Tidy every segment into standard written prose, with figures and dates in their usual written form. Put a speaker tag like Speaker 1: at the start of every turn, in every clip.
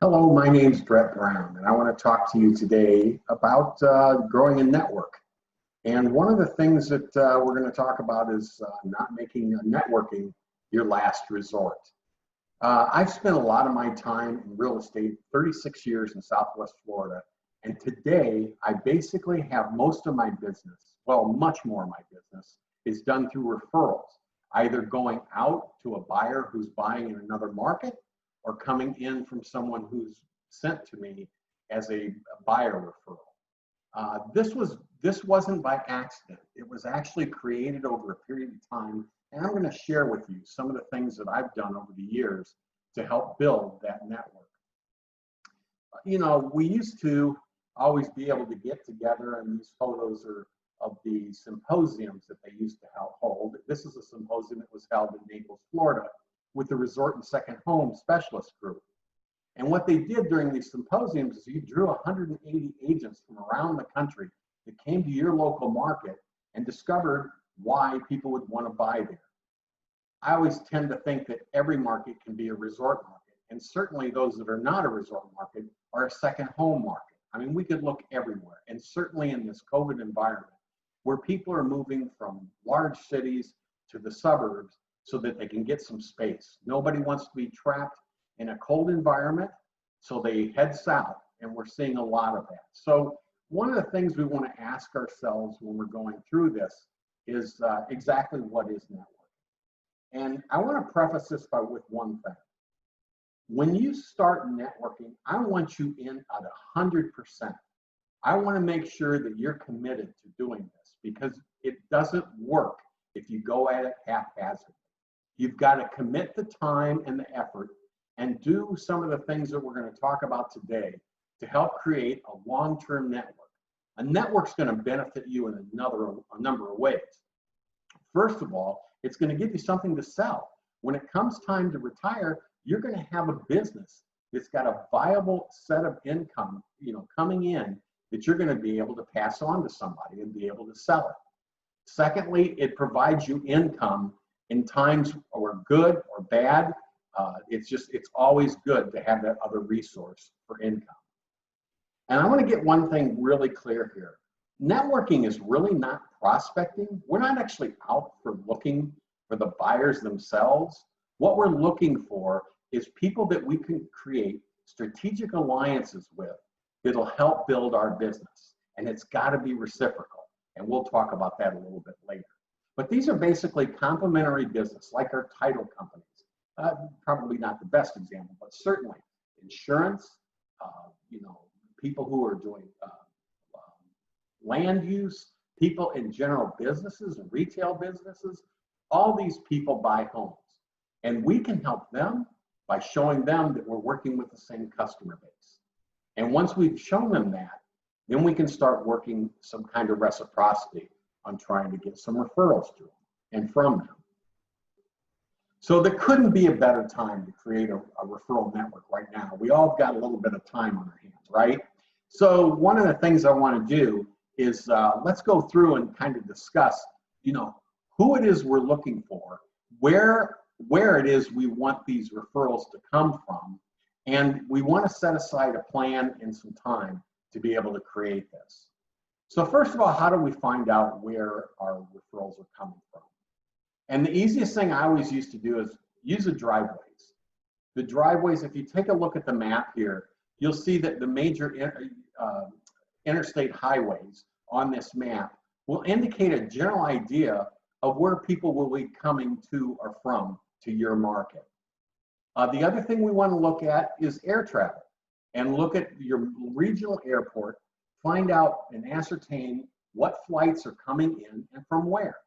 Speaker 1: Hello, my name's Brett Brown, and I want to talk to you today about growing a network. And one of the things that we're going to talk about is not making networking your last resort. I've spent a lot of my time in real estate, 36 years in Southwest Florida, and today I basically have most of my business, well, much more of my business, is done through referrals, either going out to a buyer who's buying in another market or coming in from someone who's sent to me as a buyer referral. This wasn't by accident. It was actually created over a period of time, and I'm going to share with you some of the things that I've done over the years to help build that network. You know, we used to always be able to get together, and these photos are of the symposiums that they used to hold. This is a symposium that was held in Naples, Florida, with the Resort and Second Home Specialist Group. And what they did during these symposiums is you drew 180 agents from around the country that came to your local market and discovered why people would want to buy there. I always tend to think that every market can be a resort market, and certainly those that are not a resort market are a second home market. I mean, we could look everywhere, and certainly in this COVID environment, where people are moving from large cities to the suburbs so that they can get some space. Nobody wants to be trapped in a cold environment, so they head south, and we're seeing a lot of that. So one of the things we want to ask ourselves when we're going through this is exactly what is networking. And I want to preface this with one thing. When you start networking, I want you in at 100%. I want to make sure that you're committed to doing this, because it doesn't work if you go at it haphazardly. You've got to commit the time and the effort and do some of the things that we're going to talk about today to help create a long-term network. A network's going to benefit you in a number of ways. First of all, it's going to give you something to sell. When it comes time to retire, you're going to have a business that's got a viable set of income, coming in that you're going to be able to pass on to somebody and be able to sell it. Secondly, it provides you income in times or good or bad. It's always good to have that other resource for income. And I want to get one thing really clear here. Networking is really not prospecting. We're not actually out for looking for the buyers themselves. What we're looking for is people that we can create strategic alliances with that'll help build our business. And it's got to be reciprocal. And we'll talk about that a little bit later. But these are basically complementary business, like our title companies. Probably not the best example, but certainly insurance, people who are doing land use, people in general businesses and retail businesses. All these people buy homes. And we can help them by showing them that we're working with the same customer base. And once we've shown them that, then we can start working some kind of reciprocity on trying to get some referrals to them and from them. So there couldn't be a better time to create a referral network right now. We all got a little bit of time on our hands, right? So one of the things I want to do is let's go through and kind of discuss, who it is we're looking for, where it is we want these referrals to come from, and we want to set aside a plan and some time to be able to create this. So first of all, how do we find out where our referrals are coming from? And the easiest thing I always used to do is use the driveways. The driveways, if you take a look at the map here, you'll see that the major interstate highways on this map will indicate a general idea of where people will be coming to or from to your market. The other thing we want to look at is air travel, and look at your regional airport, find out and ascertain what flights are coming in and from where.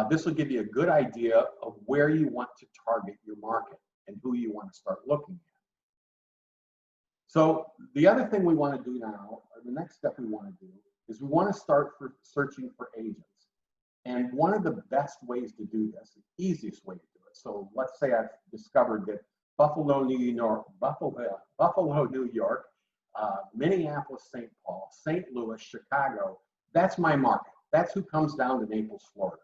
Speaker 1: This will give you a good idea of where you want to target your market and who you want to start looking at. So the other thing we want to do now, or the next step we want to do, is we want to start searching for agents. And one of the best ways to do this, the easiest way to do it, so let's say I've discovered that Buffalo, New York, Minneapolis, St. Paul, St. Louis, Chicago, that's my market. That's who comes down to Naples, Florida.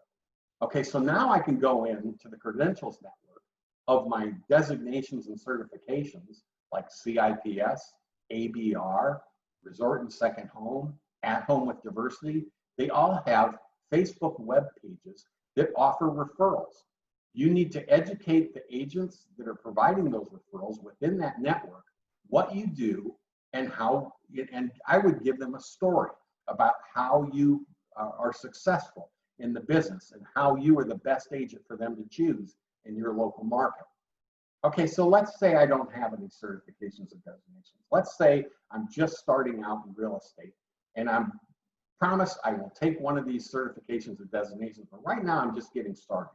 Speaker 1: Okay, so now I can go into the credentials network of my designations and certifications, like CIPS, ABR, Resort and Second Home, At Home with Diversity. They all have Facebook web pages that offer referrals. You need to educate the agents that are providing those referrals within that network, what you do and how, and I would give them a story about how you are successful in the business and how you are the best agent for them to choose in your local market. Okay, so let's say I don't have any certifications or designations. Let's say I'm just starting out in real estate and I'm promised I will take one of these certifications or designations, but right now I'm just getting started.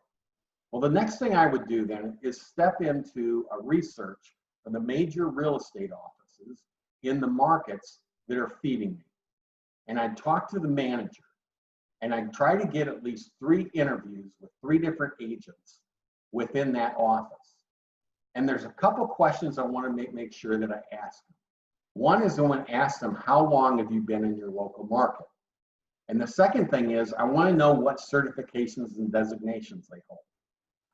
Speaker 1: Well, the next thing I would do then is step into a research of the major real estate offices in the markets that are feeding me. And I'd talk to the manager and I'd try to get at least 3 interviews with 3 different agents within that office. And there's a couple questions I want to make sure that I ask them. One is I want to ask them, how long have you been in your local market? And the second thing is I want to know what certifications and designations they hold.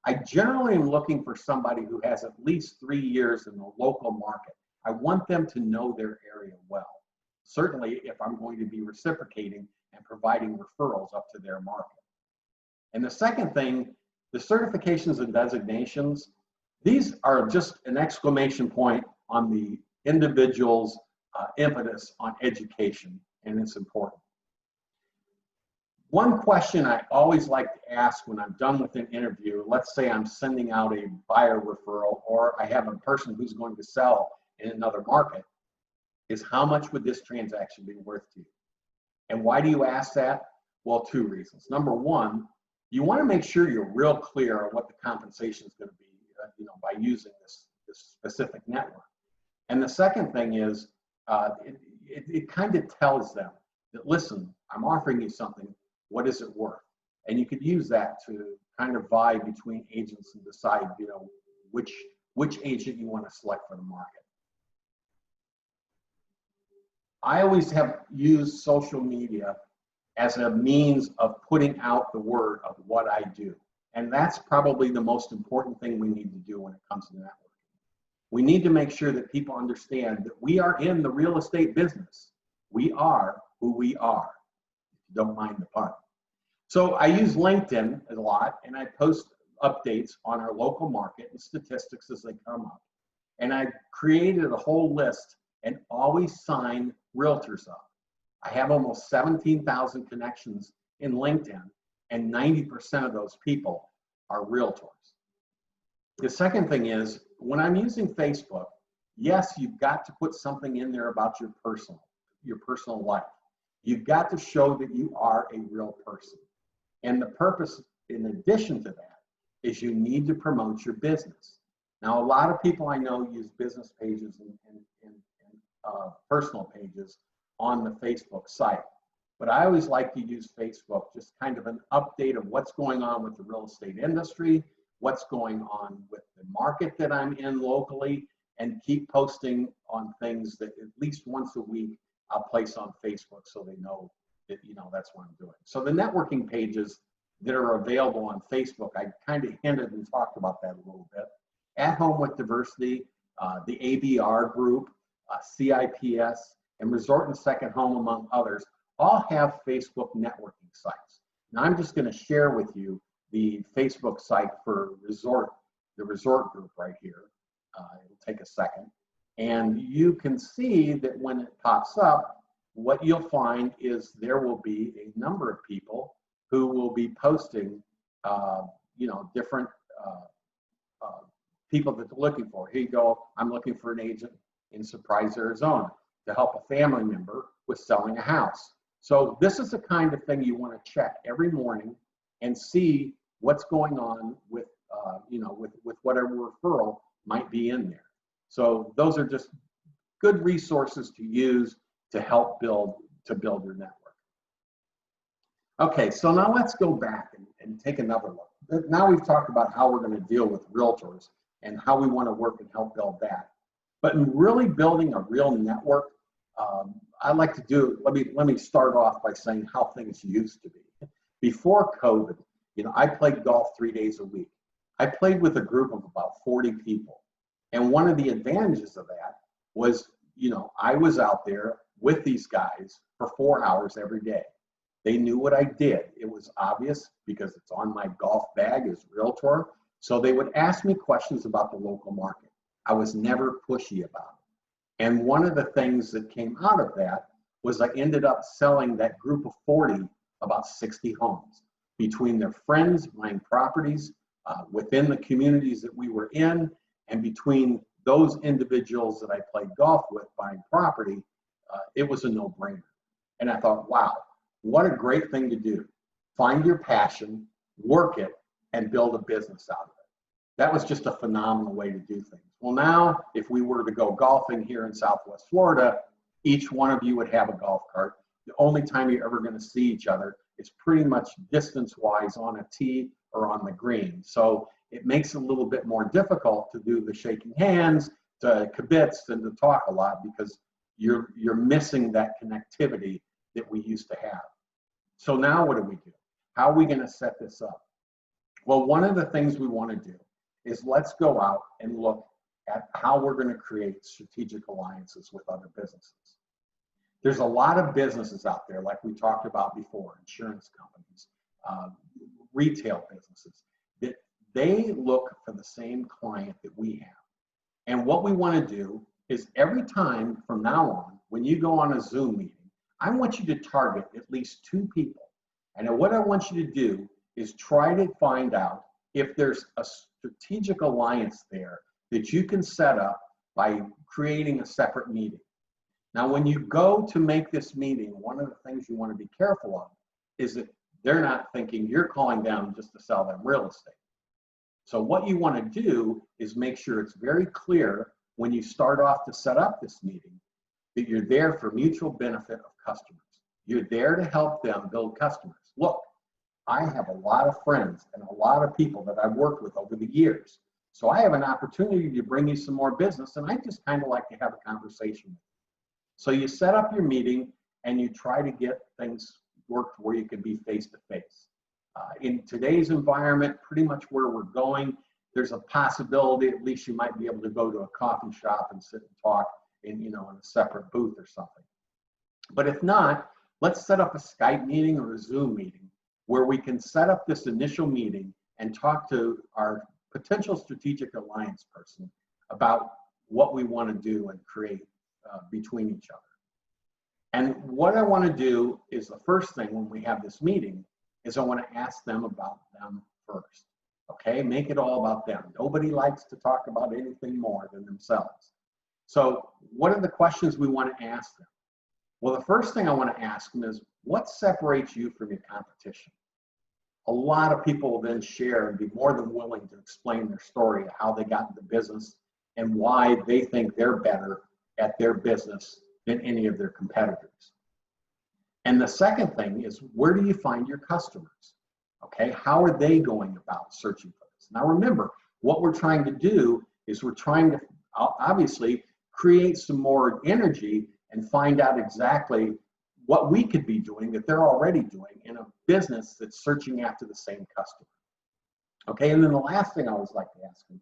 Speaker 1: I generally am looking for somebody who has at least 3 years in the local market. I want them to know their area well. Certainly if I'm going to be reciprocating and providing referrals up to their market. And the second thing, the certifications and designations, these are just an exclamation point on the individual's impetus on education, and it's important. One question I always like to ask when I'm done with an interview, let's say I'm sending out a buyer referral or I have a person who's going to sell in another market, is how much would this transaction be worth to you? And why do you ask that? Well, 2 reasons. Number one, you want to make sure you're real clear on what the compensation is going to be, by using this specific network. And the second thing is, it kind of tells them that, listen, I'm offering you something. What is it worth? And you could use that to kind of vie between agents and decide, which agent you want to select for the market. I always have used social media as a means of putting out the word of what I do. And that's probably the most important thing we need to do when it comes to networking. We need to make sure that people understand that we are in the real estate business. We are who we are, if you don't mind the pun. So I use LinkedIn a lot, and I post updates on our local market and statistics as they come up. And I created a whole list and always sign realtors up. I have almost 17,000 connections in LinkedIn, and 90% of those people are realtors. The second thing is, when I'm using Facebook, yes, you've got to put something in there about your personal life. You've got to show that you are a real person. And the purpose, in addition to that, is you need to promote your business. Now, a lot of people I know use business pages and personal pages on the Facebook site. But I always like to use Facebook, just kind of an update of what's going on with the real estate industry, what's going on with the market that I'm in locally, and keep posting on things that at least once a week I'll place on Facebook so they know that, that's what I'm doing. So the networking pages that are available on Facebook, I kind of hinted and talked about that a little bit. At Home with Diversity, the ABR group, CIPS, and Resort and Second Home, among others, all have Facebook networking sites. Now I'm just going to share with you the Facebook site for the resort group right here. It'll take a second. And you can see that when it pops up, what you'll find is there will be a number of people who will be posting, different people that they're looking for. Here you go, I'm looking for an agent in Surprise, Arizona to help a family member with selling a house. So this is the kind of thing you want to check every morning and see what's going on with, with whatever referral might be in there. So those are just good resources to use to help build your network. Okay, so now let's go back and take another look. Now we've talked about how we're going to deal with realtors and how we want to work and help build that. But in really building a real network, I like to do, let me start off by saying how things used to be. Before COVID, I played golf 3 days a week. I played with a group of about 40 people. And one of the advantages of that was, I was out there with these guys for 4 hours every day. They knew what I did. It was obvious because it's on my golf bag as realtor. So they would ask me questions about the local market. I was never pushy about it. And one of the things that came out of that was I ended up selling that group of 40 about 60 homes between their friends buying properties within the communities that we were in, and between those individuals that I played golf with buying property. It was a no-brainer. And I thought, wow, what a great thing to do. Find your passion, work it, and build a business out of it. That was just a phenomenal way to do things. Well, now, if we were to go golfing here in Southwest Florida, each one of you would have a golf cart. The only time you're ever going to see each other is pretty much distance-wise on a tee or on the green. So it makes it a little bit more difficult to do the shaking hands, to kibitz, and to talk a lot, because you're missing that connectivity that we used to have. So now what do? How are we going to set this up? Well, one of the things we want to do is let's go out and look at how we're going to create strategic alliances with other businesses. There's a lot of businesses out there, like we talked about before, insurance companies, retail businesses, that they look for the same client that we have. And what we want to do is every time from now on, when you go on a Zoom meeting, I want you to target at least 2 people. And what I want you to do is try to find out if there's a strategic alliance there that you can set up by creating a separate meeting. Now, when you go to make this meeting, one of the things you want to be careful of is that they're not thinking you're calling them just to sell them real estate. So what you want to do is make sure it's very clear when you start off to set up this meeting that you're there for mutual benefit of customers. You're there to help them build customers. Look, I have a lot of friends and a lot of people that I've worked with over the years. So I have an opportunity to bring you some more business, and I just kind of like to have a conversation with you. So you set up your meeting and you try to get things worked where you can be face-to-face. In today's environment, pretty much where we're going, there's a possibility at least you might be able to go to a coffee shop and sit and talk in a separate booth or something. But if not, let's set up a Skype meeting or a Zoom meeting where we can set up this initial meeting and talk to our potential strategic alliance person about what we want to do and create between each other. And what I want to do is, the first thing when we have this meeting is I want to ask them about them first. Okay, make it all about them. Nobody likes to talk about anything more than themselves. So what are the questions we want to ask them? Well, the first thing I want to ask them is, what separates you from your competition? A lot of people will then share and be more than willing to explain their story of how they got into business and why they think they're better at their business than any of their competitors. And the second thing is, where do you find your customers? Okay, how are they going about searching for this? Now remember, what we're trying to do is we're trying to obviously create some more energy and find out exactly what we could be doing that they're already doing in a business that's searching after the same customer. Okay, and then the last thing I always like to ask them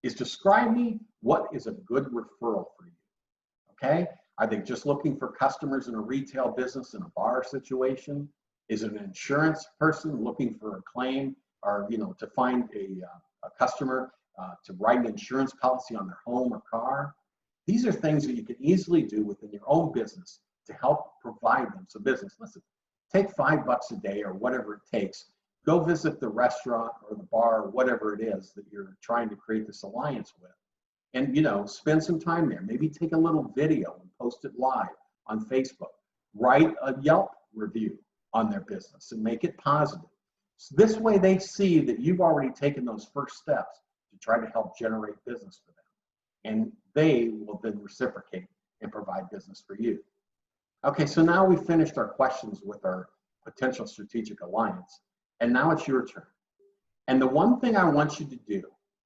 Speaker 1: is, describe me what is a good referral for you. Okay, are they just looking for customers in a retail business in a bar situation? Is it an insurance person looking for a claim, or to find a customer to write an insurance policy on their home or car? These are things that you can easily do within your own business to help provide them some business. Listen, take $5 a day or whatever it takes. Go visit the restaurant or the bar or whatever it is that you're trying to create this alliance with, and spend some time there. Maybe take a little video and post it live on Facebook. Write a Yelp review on their business and make it positive. So this way they see that you've already taken those first steps to try to help generate business for them. And they will then reciprocate and provide business for you. Okay, so now we've finished our questions with our potential strategic alliance, and now it's your turn. And the one thing I want you to do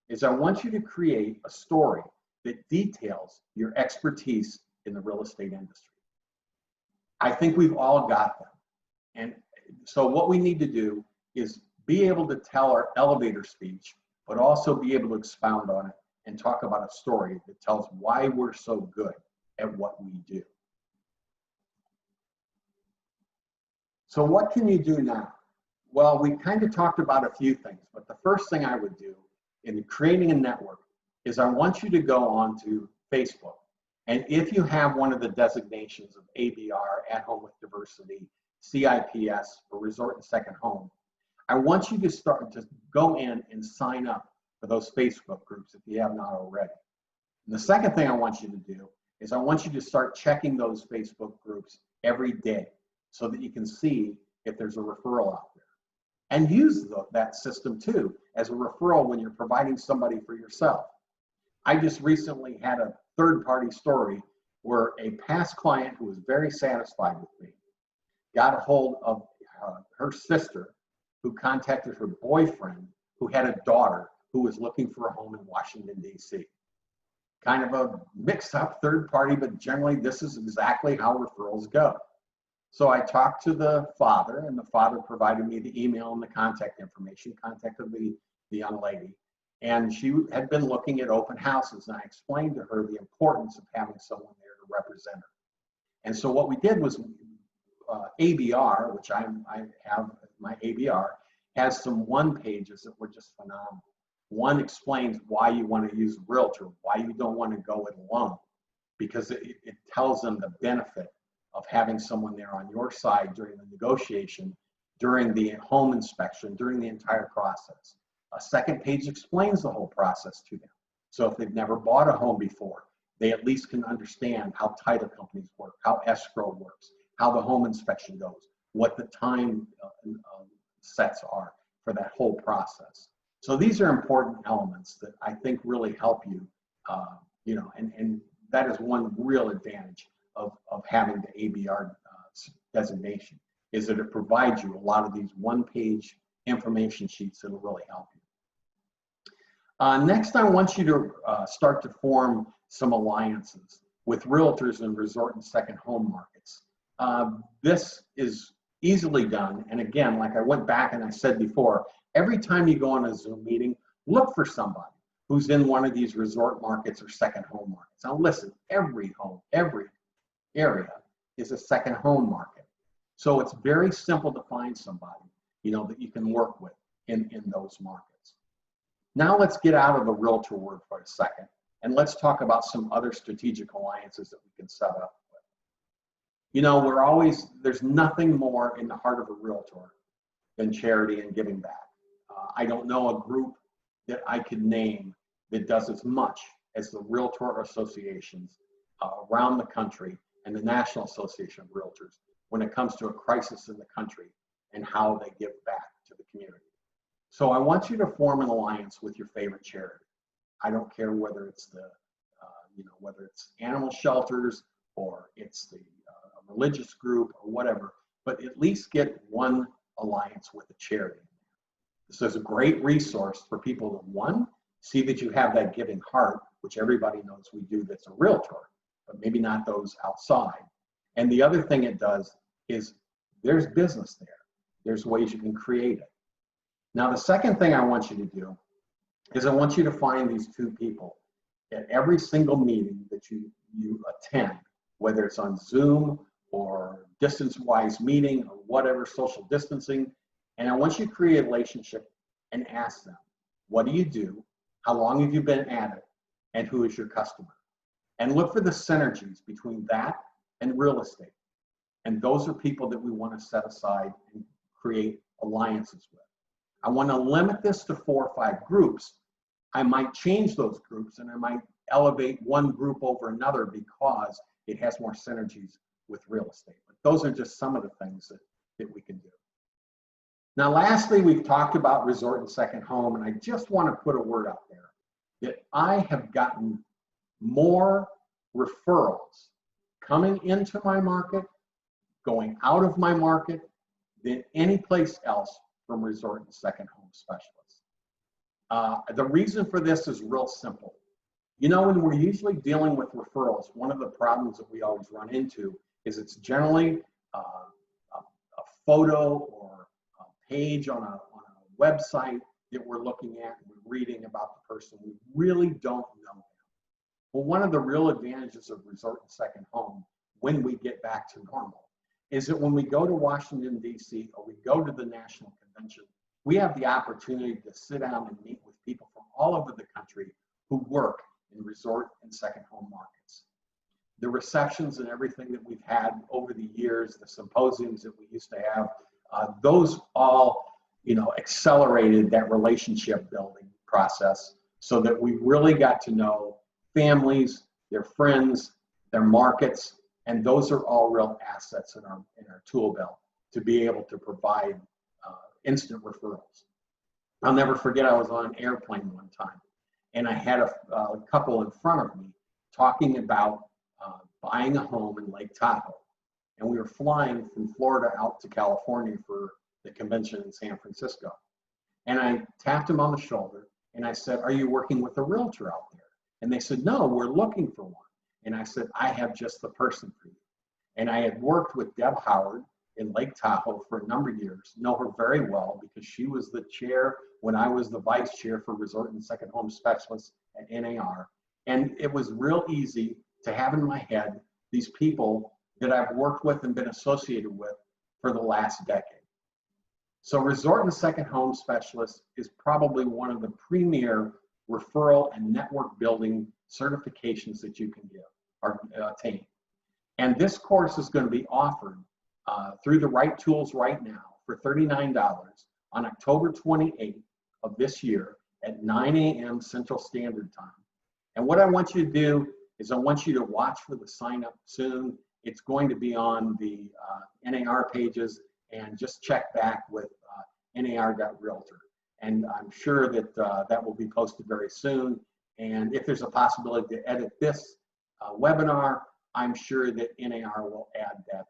Speaker 1: is I want you to create a story that details your expertise in the real estate industry. I think we've all got them. And so what we need to do is be able to tell our elevator speech, but also be able to expound on it and talk about a story that tells why we're so good at what we do. So what can you do now? Well, we kind of talked about a few things, but the first thing I would do in creating a network is I want you to go onto Facebook. And if you have one of the designations of ABR, At Home with Diversity, CIPS, or Resort and Second Home, I want you to start to go in and sign up for those Facebook groups if you have not already. And the second thing I want you to do is I want you to start checking those Facebook groups every day so that you can see if there's a referral out there. And use that system too as a referral when you're providing somebody for yourself. I just recently had a third-party story where a past client who was very satisfied with me got a hold of her sister, who contacted her boyfriend, who had a daughter who was looking for a home in Washington, D.C. Kind of a mixed-up third party, but generally this is exactly how referrals go. So I talked to the father, and the father provided me the email and the contact information, contacted the young lady, and she had been looking at open houses, and I explained to her the importance of having someone there to represent her. And so what we did was ABR, which I have, my ABR, has some one pages that were just phenomenal. One explains why you want to use a realtor, why you don't want to go it alone, because it tells them the benefit of having someone there on your side during the negotiation, during the home inspection, during the entire process. A second page explains the whole process to them. So if they've never bought a home before, they at least can understand how title companies work, how escrow works, how the home inspection goes, what the time sets are for that whole process. So these are important elements that I think really help you, and that is one real advantage of having the ABR designation, is that it provides you a lot of these one-page information sheets that will really help you. Next, I want you to start to form some alliances with realtors in resort and second home markets. This is easily done, and again, like I went back and I said before, every time you go on a Zoom meeting, look for somebody who's in one of these resort markets or second home markets. Now listen, every home, every area is a second home market. So it's very simple to find somebody, that you can work with in those markets. Now let's get out of the realtor word for a second, and let's talk about some other strategic alliances that we can set up with. There's nothing more in the heart of a realtor than charity and giving back. I don't know a group that I could name that does as much as the realtor associations around the country and the National Association of Realtors when it comes to a crisis in the country and how they give back to the community. So I want you to form an alliance with your favorite charity. I don't care whether it's whether it's animal shelters or it's the religious group or whatever, but at least get one alliance with a charity. This is a great resource for people to, one, see that you have that giving heart, which everybody knows we do that's a realtor, but maybe not those outside. And the other thing it does is there's business there. There's ways you can create it. Now, the second thing I want you to do is I want you to find these two people at every single meeting that you attend, whether it's on Zoom or distance-wise meeting or whatever, social distancing. And I want you to create a relationship and ask them, what do you do? How long have you been at it? And who is your customer? And look for the synergies between that and real estate. And those are people that we want to set aside and create alliances with. I want to limit this to 4 or 5 groups. I might change those groups and I might elevate one group over another because it has more synergies with real estate. But those are just some of the things that we can do. Now, lastly, we've talked about resort and second home, and I just want to put a word out there that I have gotten more referrals coming into my market, going out of my market, than any place else from resort and second home specialists. The reason for this is real simple. When we're usually dealing with referrals, one of the problems that we always run into is it's generally a photo or a page on a website that we're looking at, and we reading about the person. We really don't know them. Well, one of the real advantages of resort and second home when we get back to normal is that when we go to Washington, D.C., or we go to the national convention, we have the opportunity to sit down and meet with people from all over the country who work in resort and second home markets. The receptions and everything that we've had over the years, the symposiums that we used to have, those all, accelerated that relationship building process so that we really got to know families, their friends, their markets, and those are all real assets in our tool belt to be able to provide instant referrals. I'll never forget, I was on an airplane one time, and I had a couple in front of me talking about buying a home in Lake Tahoe. And we were flying from Florida out to California for the convention in San Francisco. And I tapped him on the shoulder and I said, "Are you working with a realtor out there?" And they said, "No, we're looking for one." And I said, "I have just the person for you." And I had worked with Deb Howard in Lake Tahoe for a number of years, know her very well because she was the chair when I was the vice chair for resort and second home specialists at NAR. And it was real easy to have in my head these people that I've worked with and been associated with for the last decade. So resort and second home specialist is probably one of the premier referral and network building certifications that you can give or attain. And this course is going to be offered through the Right Tools right now for $39 on October 28th of this year at 9 a.m. Central Standard Time. And what I want you to do is I want you to watch for the sign up soon. It's going to be on the NAR pages, and just check back with nar.realtor. And I'm sure that that will be posted very soon. And if there's a possibility to edit this webinar, I'm sure that NAR will add that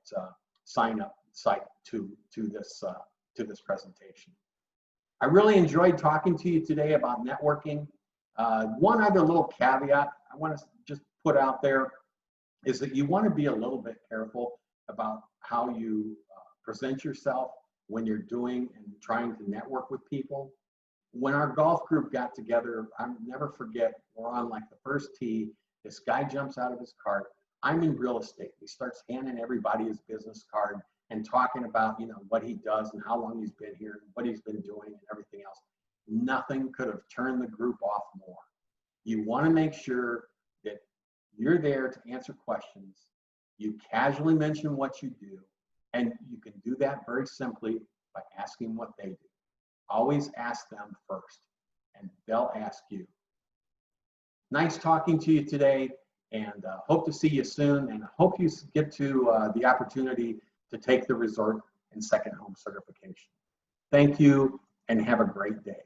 Speaker 1: sign up site to this presentation. I really enjoyed talking to you today about networking. One other little caveat I want to just put out there is that you want to be a little bit careful about how you present yourself when you're doing and trying to network with people. When our golf group got together, I'll never forget, we're on like the first tee, this guy jumps out of his cart. I'm in real estate. He starts handing everybody his business card and talking about, what he does and how long he's been here and what he's been doing and everything else. Nothing could have turned the group off more. You want to make sure that you're there to answer questions. You casually mention what you do, and you can do that very simply by asking what they do. Always ask them first, and they'll ask you. Nice talking to you today, and hope to see you soon, and hope you get to the opportunity to take the resort and second home certification. Thank you, and have a great day.